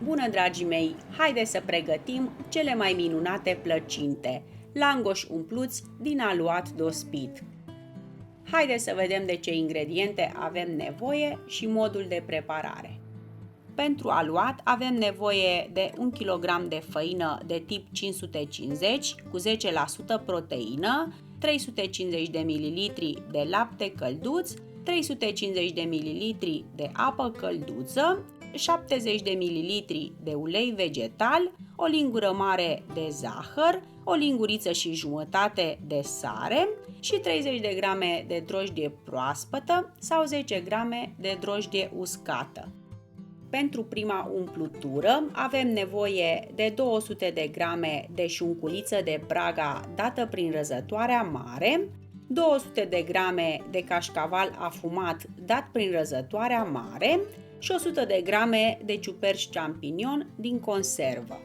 Bună, dragii mei! Haideți să pregătim cele mai minunate plăcinte, langoși umpluți din aluat dospit. Haideți să vedem de ce ingrediente avem nevoie și modul de preparare. Pentru aluat avem nevoie de 1 kg de făină de tip 550 cu 10% proteină, 350 de ml de lapte călduț, 350 de ml de apă călduță, 70 de ml de ulei vegetal, o lingură mare de zahăr, o linguriță și jumătate de sare și 30 de grame de drojdie proaspătă sau 10 grame de drojdie uscată. Pentru prima umplutură avem nevoie de 200 de grame de șunculiță de Praga dată prin răzătoarea mare, 200 de grame de cașcaval afumat dat prin răzătoarea mare și 100 de grame de ciuperci champignon din conservă.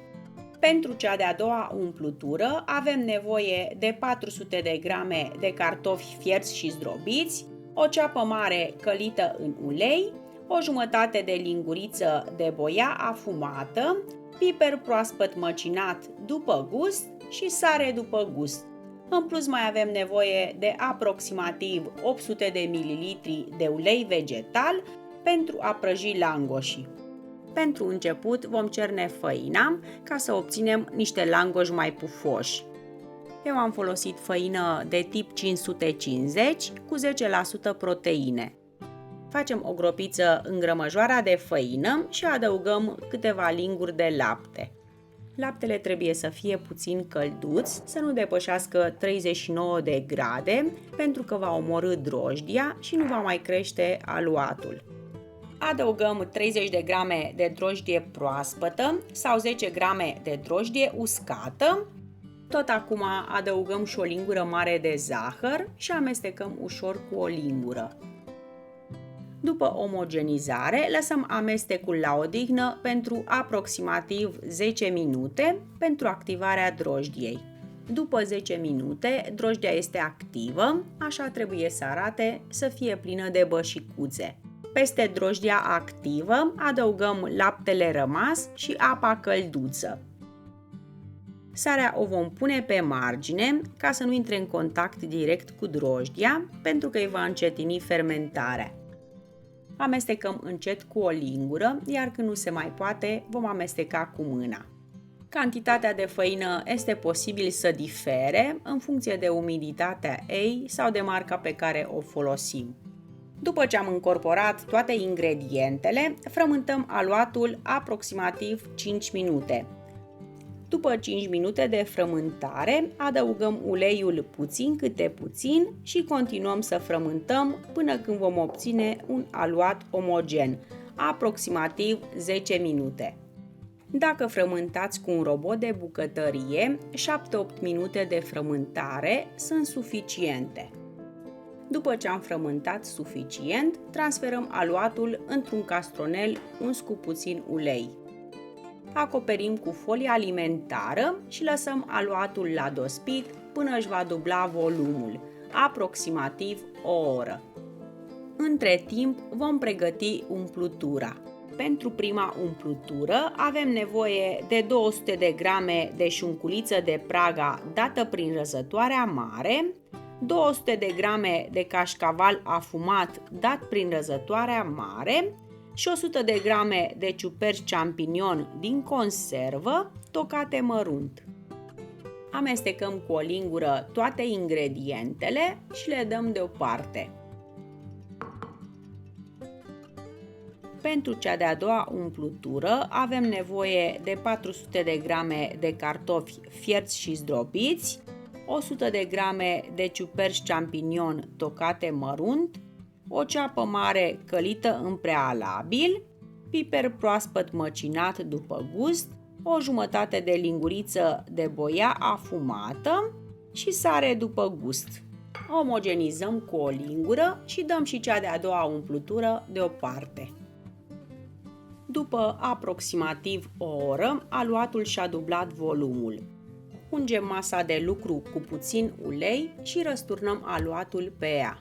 Pentru cea de-a doua umplutură avem nevoie de 400 de grame de cartofi fierți și zdrobiți, o ceapă mare călită în ulei, o jumătate de linguriță de boia afumată, piper proaspăt măcinat după gust și sare după gust. În plus mai avem nevoie de aproximativ 800 de ml de ulei vegetal pentru a prăji langoșii. Pentru început vom cerne făina ca să obținem niște langoși mai pufoși. Eu am folosit făină de tip 550 cu 10% proteine. Facem o gropiță în grămăjoara de făină și adăugăm câteva linguri de lapte. Laptele trebuie să fie puțin călduț, să nu depășească 39 de grade, pentru că va omorî drojdia și nu va mai crește aluatul. Adăugăm 30 de grame de drojdie proaspătă sau 10 grame de drojdie uscată. Tot acum adăugăm și o lingură mare de zahăr și amestecăm ușor cu o lingură. După omogenizare, lăsăm amestecul la odihnă pentru aproximativ 10 minute pentru activarea drojdiei. După 10 minute, drojdia este activă, așa trebuie să arate, să fie plină de bășicuțe. Peste drojdia activă adăugăm laptele rămas și apa călduță. Sarea o vom pune pe margine ca să nu intre în contact direct cu drojdia, pentru că îi va încetini fermentarea. Amestecăm încet cu o lingură, iar când nu se mai poate, vom amesteca cu mâna. Cantitatea de făină este posibil să difere în funcție de umiditatea ei sau de marca pe care o folosim. După ce am încorporat toate ingredientele, frământăm aluatul aproximativ 5 minute. După 5 minute de frământare, adăugăm uleiul puțin câte puțin și continuăm să frământăm până când vom obține un aluat omogen, aproximativ 10 minute. Dacă frământați cu un robot de bucătărie, 7-8 minute de frământare sunt suficiente. După ce am frământat suficient, transferăm aluatul într-un castronel uns cu puțin ulei. Acoperim cu folie alimentară și lăsăm aluatul la dospit până își va dubla volumul, aproximativ o oră. Între timp vom pregăti umplutura. Pentru prima umplutură avem nevoie de 200 de grame de șunculiță de Praga dată prin răzătoarea mare, 200 de grame de cașcaval afumat dat prin răzătoarea mare și 100 de grame de ciuperci champignon din conservă tocate mărunt. Amestecăm cu o lingură toate ingredientele și le dăm deoparte. Pentru cea de-a doua umplutură avem nevoie de 400 de grame de cartofi fierți și zdrobiți, 100 de grame de ciuperci champignon tocate mărunt, o ceapă mare călită în prealabil, piper proaspăt măcinat după gust, o jumătate de linguriță de boia afumată și sare după gust. Omogenizăm cu o lingură și dăm și cea de-a doua umplutură deoparte. După aproximativ o oră, aluatul și-a dublat volumul. Ungem masa de lucru cu puțin ulei și răsturnăm aluatul pe ea.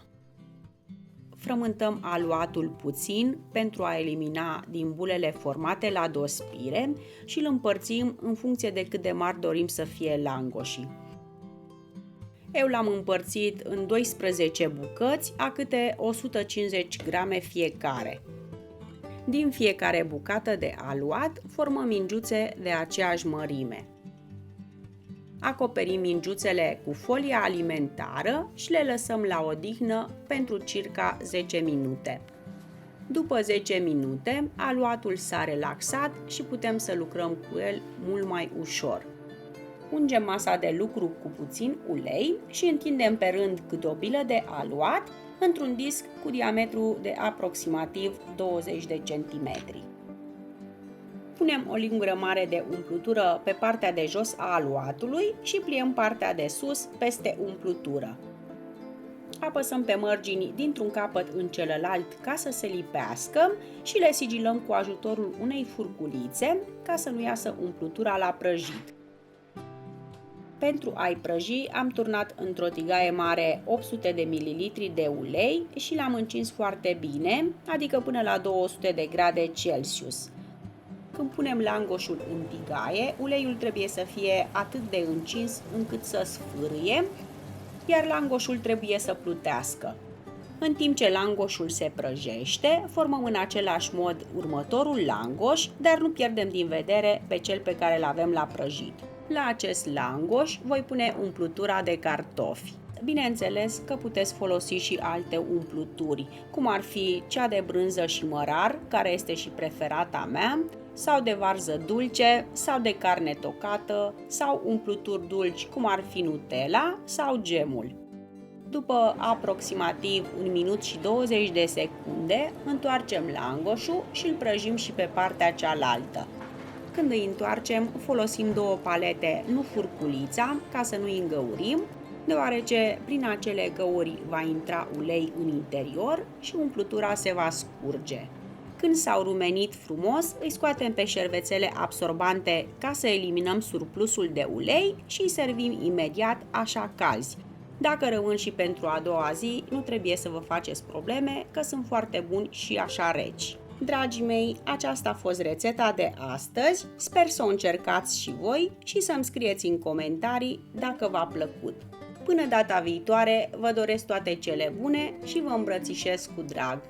frământăm aluatul puțin pentru a elimina din bulele formate la dospire și îl împărțim în funcție de cât de mari dorim să fie langoșii. Eu l-am împărțit în 12 bucăți, a câte 150 grame fiecare. Din fiecare bucată de aluat formăm mingiuțe de aceeași mărime. Acoperim mingiuțele cu folia alimentară și le lăsăm la odihnă pentru circa 10 minute. După 10 minute, aluatul s-a relaxat și putem să lucrăm cu el mult mai ușor. Ungem masa de lucru cu puțin ulei și întindem pe rând câte o bilă de aluat într-un disc cu diametru de aproximativ 20 de centimetri. Punem o lingură mare de umplutură pe partea de jos a aluatului și pliem partea de sus peste umplutură. Apăsăm pe mărgini dintr-un capăt în celălalt ca să se lipească și le sigilăm cu ajutorul unei furculițe ca să nu iasă umplutura la prăjit. Pentru a-i prăji am turnat într-o tigaie mare 800 de ml de ulei și l-am încins foarte bine, adică până la 200 de grade Celsius. Când punem langoșul în tigaie, uleiul trebuie să fie atât de încins încât să sfârâie, iar langoșul trebuie să plutească. În timp ce langoșul se prăjește, formăm în același mod următorul langoș, dar nu pierdem din vedere pe cel pe care îl avem la prăjit. La acest langoș voi pune umplutura de cartofi. Bineînțeles că puteți folosi și alte umpluturi, cum ar fi cea de brânză și mărar, care este și preferata mea, sau de varză dulce, sau de carne tocată, sau umpluturi dulci, cum ar fi Nutella sau gemul. După aproximativ 1 minut și 20 de secunde, întoarcem langoșul și îl prăjim și pe partea cealaltă. Când îi întoarcem, folosim 2 palete, nu furculița, ca să nu îi îngăurim, deoarece prin acele găuri va intra ulei în interior și umplutura se va scurge. Când s-au rumenit frumos, îi scoatem pe șervețele absorbante ca să eliminăm surplusul de ulei și îi servim imediat așa calzi. Dacă rămân și pentru a doua zi, nu trebuie să vă faceți probleme, că sunt foarte buni și așa reci. Dragii mei, aceasta a fost rețeta de astăzi, sper să o încercați și voi și să-mi scrieți în comentarii dacă v-a plăcut. Până data viitoare, vă doresc toate cele bune și vă îmbrățișez cu drag!